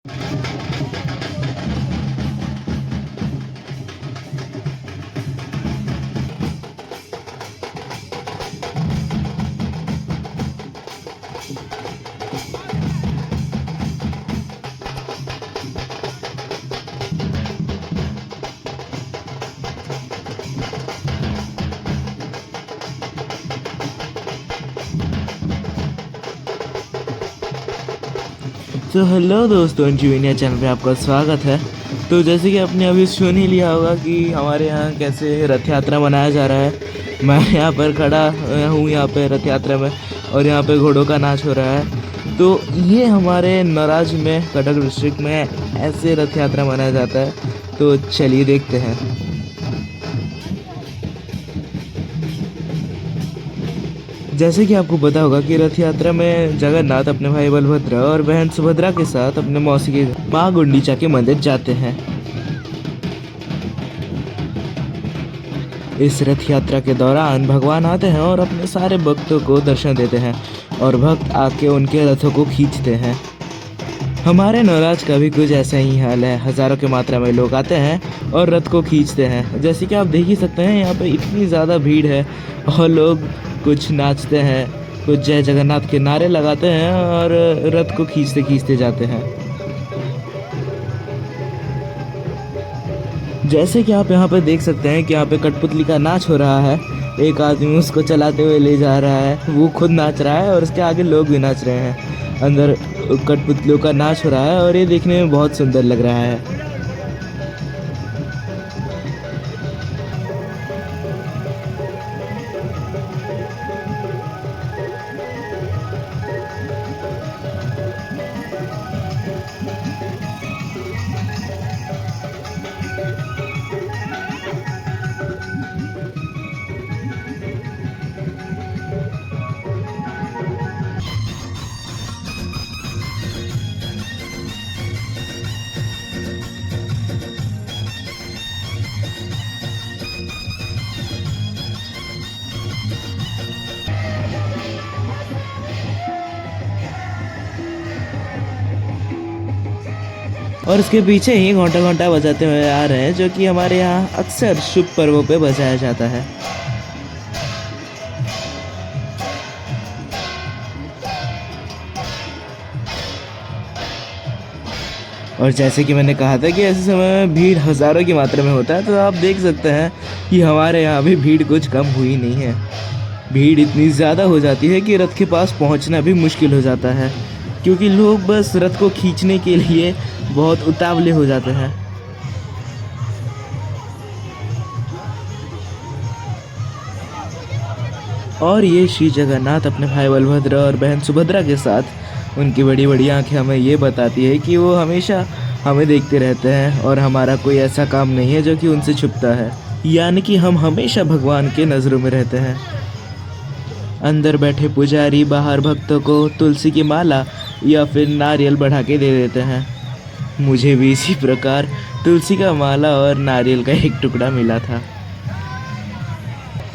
तो हेलो दोस्तों, India channel पे आपका स्वागत है। तो जैसे कि आपने अभी सुन ही लिया होगा कि हमारे यहाँ कैसे रथ यात्रा मनाया जा रहा है। मैं यहाँ पर खड़ा हूँ यहाँ पे रथ यात्रा में, और यहाँ पे घोड़ों का नाच हो रहा है। तो ये हमारे नराज में, कटक डिस्ट्रिक्ट में ऐसे रथ यात्रा मनाया जाता है। तो चलिए देखते हैं। जैसे कि आपको पता होगा कि रथ यात्रा में जगन्नाथ अपने भाई बलभद्र और बहन सुभद्रा के साथ अपने मौसी के माँ गुंडीचा के मंदिर जाते हैं। इस रथ यात्रा के दौरान भगवान आते हैं और अपने सारे भक्तों को दर्शन देते हैं, और भक्त आके उनके रथों को खींचते हैं। हमारे नवराज का भी कुछ ऐसा ही हाल है। हजारों की मात्रा में लोग आते हैं और रथ को खींचते हैं। जैसे कि आप देख ही सकते हैं, यहाँ पे इतनी ज़्यादा भीड़ है और लोग कुछ नाचते हैं, कुछ जय जगन्नाथ के नारे लगाते हैं और रथ को खींचते खींचते जाते हैं। जैसे कि आप यहाँ पे देख सकते हैं कि यहाँ पे कठपुतली का नाच हो रहा है। एक आदमी उसको चलाते हुए ले जा रहा है, वो खुद नाच रहा है और उसके आगे लोग भी नाच रहे हैं। अंदर कठपुतलियों का नाच हो रहा है और ये देखने में बहुत सुंदर लग रहा है। और इसके पीछे ही घंटा घंटा बजाते हुए आ रहे हैं, जो कि हमारे यहाँ अक्सर शुभ पर्वों पे बजाया जाता है। और जैसे कि मैंने कहा था कि ऐसे समय में भीड़ हज़ारों की मात्रा में होता है, तो आप देख सकते हैं कि हमारे यहाँ भी भीड़ कुछ कम हुई नहीं है। भीड़ इतनी ज़्यादा हो जाती है कि रथ के पास पहुँचना भी मुश्किल हो जाता है, क्योंकि लोग बस रथ को खींचने के लिए बहुत उतावले हो जाते हैं। और ये श्री जगन्नाथ अपने भाई बलभद्र और बहन सुभद्रा के साथ, उनकी बड़ी बड़ी आंखें हमें ये बताती है कि वो हमेशा हमें देखते रहते हैं और हमारा कोई ऐसा काम नहीं है जो कि उनसे छुपता है। यानी कि हम हमेशा भगवान के नज़रों में रहते हैं। अंदर बैठे पुजारी बाहर भक्तों को तुलसी की माला या फिर नारियल बढ़ा के दे देते हैं। मुझे भी इसी प्रकार तुलसी का माला और नारियल का एक टुकड़ा मिला था।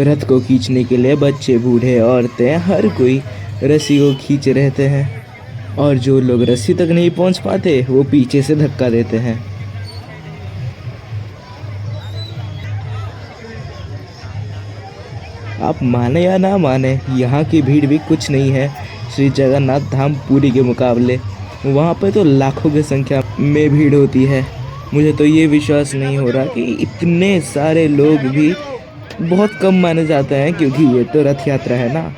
रथ को खींचने के लिए बच्चे, बूढ़े, औरतें, हर कोई रस्सी को खींच रहते हैं, और जो लोग रस्सी तक नहीं पहुंच पाते वो पीछे से धक्का देते हैं। आप माने या ना माने, यहाँ की भीड़ भी कुछ नहीं है श्री जगन्नाथ धाम पुरी के मुकाबले। वहाँ पे तो लाखों की संख्या में भीड़ होती है। मुझे तो ये विश्वास नहीं हो रहा कि इतने सारे लोग भी बहुत कम माने जाते हैं, क्योंकि ये तो रथ यात्रा है ना।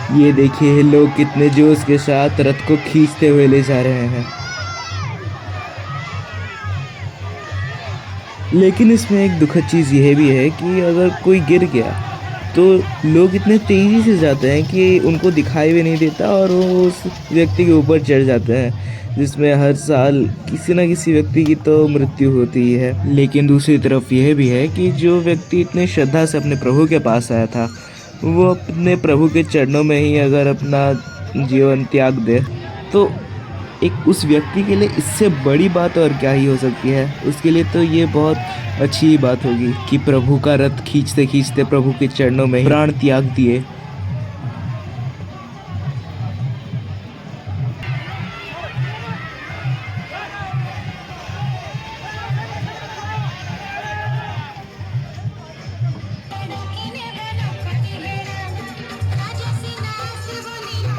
ये देखिए लोग कितने जोश के साथ रथ को खींचते हुए ले जा रहे हैं। लेकिन इसमें एक दुखद चीज़ यह भी है कि अगर कोई गिर गया तो लोग इतने तेज़ी से जाते हैं कि उनको दिखाई भी नहीं देता और वो उस व्यक्ति के ऊपर चढ़ जाते हैं, जिसमें हर साल किसी न किसी व्यक्ति की तो मृत्यु होती ही है। लेकिन दूसरी तरफ यह भी है कि जो व्यक्ति इतने श्रद्धा से अपने प्रभु के पास आया था, वो अपने प्रभु के चरणों में ही अगर अपना जीवन त्याग दे, तो एक उस व्यक्ति के लिए इससे बड़ी बात और क्या ही हो सकती है। उसके लिए तो ये बहुत अच्छी बात होगी कि प्रभु का रथ खींचते खींचते प्रभु के चरणों में ही प्राण त्याग दिए।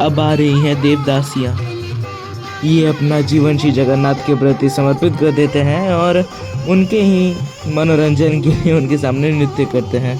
अब आ रही हैं देवदासियाँ। ये अपना जीवन श्री जगन्नाथ के प्रति समर्पित कर देते हैं और उनके ही मनोरंजन के लिए उनके सामने नृत्य करते हैं।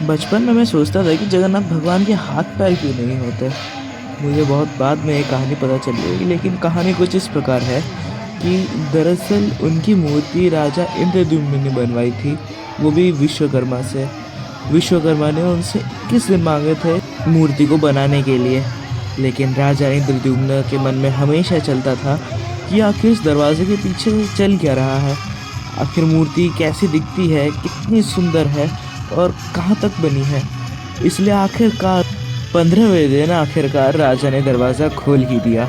बचपन में मैं सोचता था कि जगन्नाथ भगवान के हाथ पैर क्यों नहीं होते। मुझे बहुत बाद में एक कहानी पता चली, लेकिन कहानी कुछ इस प्रकार है कि दरअसल उनकी मूर्ति राजा इंद्रद्युम्न ने बनवाई थी, वो भी विश्वकर्मा से। विश्वकर्मा ने उनसे 21 दिन मांगे थे मूर्ति को बनाने के लिए, लेकिन राजा इंद्रद्युम्न के मन में हमेशा चलता था कि आखिर इस दरवाजे के पीछे चल क्या रहा है, आखिर मूर्ति कैसी दिखती है, कितनी सुंदर है और कहाँ तक बनी है। इसलिए आखिरकार 15वें दिन आखिरकार राजा ने दरवाज़ा खोल ही दिया।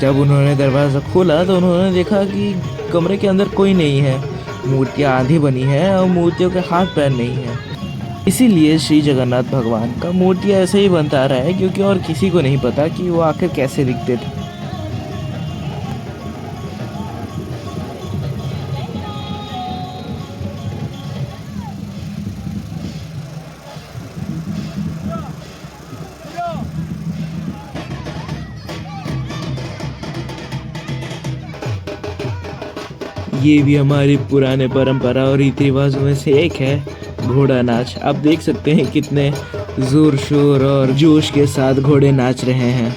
जब उन्होंने दरवाज़ा खोला तो उन्होंने देखा कि कमरे के अंदर कोई नहीं है, मूर्तियाँ आधी बनी है और मूर्तियों के हाथ पैर नहीं है। इसीलिए श्री जगन्नाथ भगवान का मूर्ति ऐसे ही बनता रहा है, क्योंकि और किसी को नहीं पता कि वो आखिर कैसे दिखते थे। ये भी हमारी पुराने परंपरा और रीति रिवाजों में से एक है, घोड़ा नाच। आप देख सकते हैं कितने जोर शोर और जोश के साथ घोड़े नाच रहे हैं।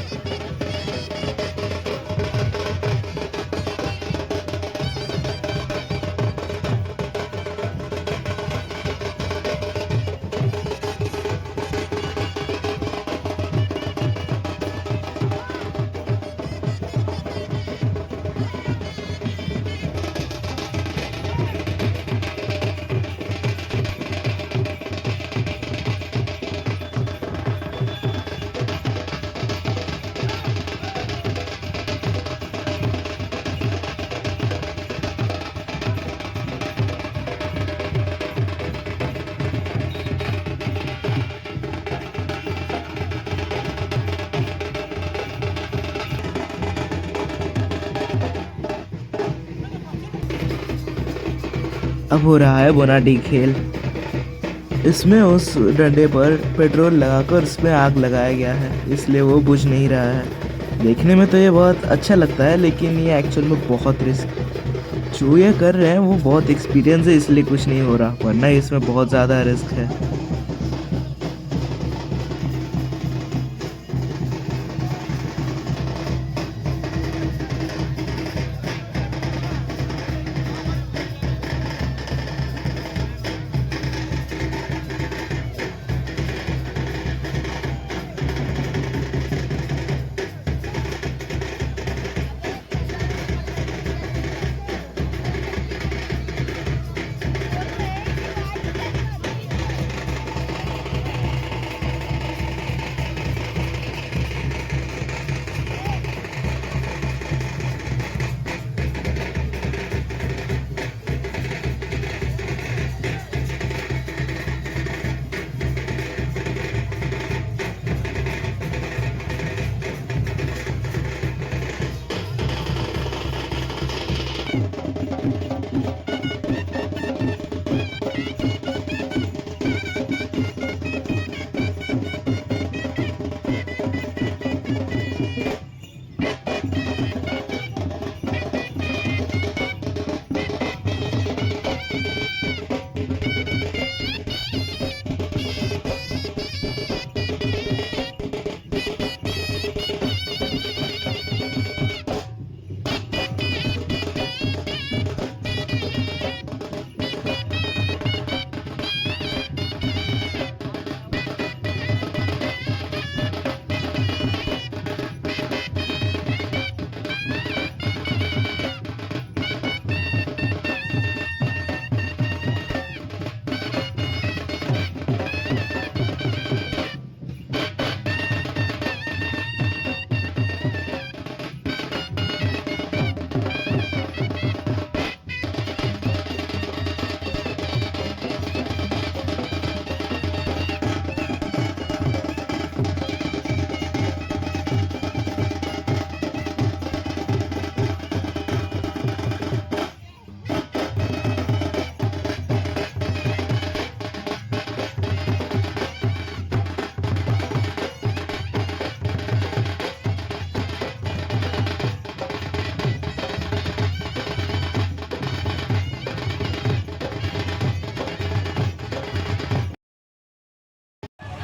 अब हो रहा है बोनाटी खेल। इसमें उस डंडे पर पेट्रोल लगाकर उसमें आग लगाया गया है, इसलिए वो बुझ नहीं रहा है। देखने में तो ये बहुत अच्छा लगता है, लेकिन ये एक्चुअल में बहुत रिस्क, जो ये कर रहे हैं वो बहुत एक्सपीरियंस है, इसलिए कुछ नहीं हो रहा, वरना इसमें बहुत ज़्यादा रिस्क है।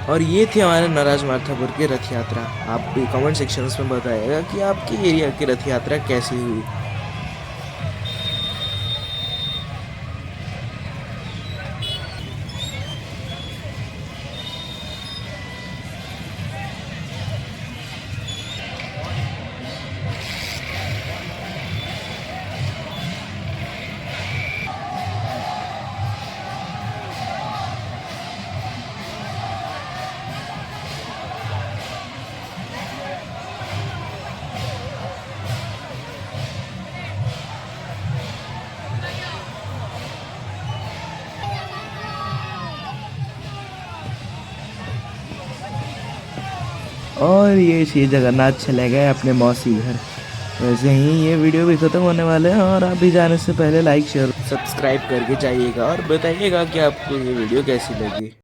और ये थी हमारे नाराज मार्थापुर की रथ यात्रा। आप भी कमेंट सेक्शंस में बताइएगा कि आपकी एरिया की रथ यात्रा कैसी हुई। और ये श्री जगन्नाथ चले गए अपने मौसी घर। वैसे ही ये वीडियो भी ख़त्म होने वाले हैं, और आप भी जाने से पहले लाइक शेयर सब्सक्राइब करके जाइएगा और बताइएगा कि आपको ये वीडियो कैसी लगी।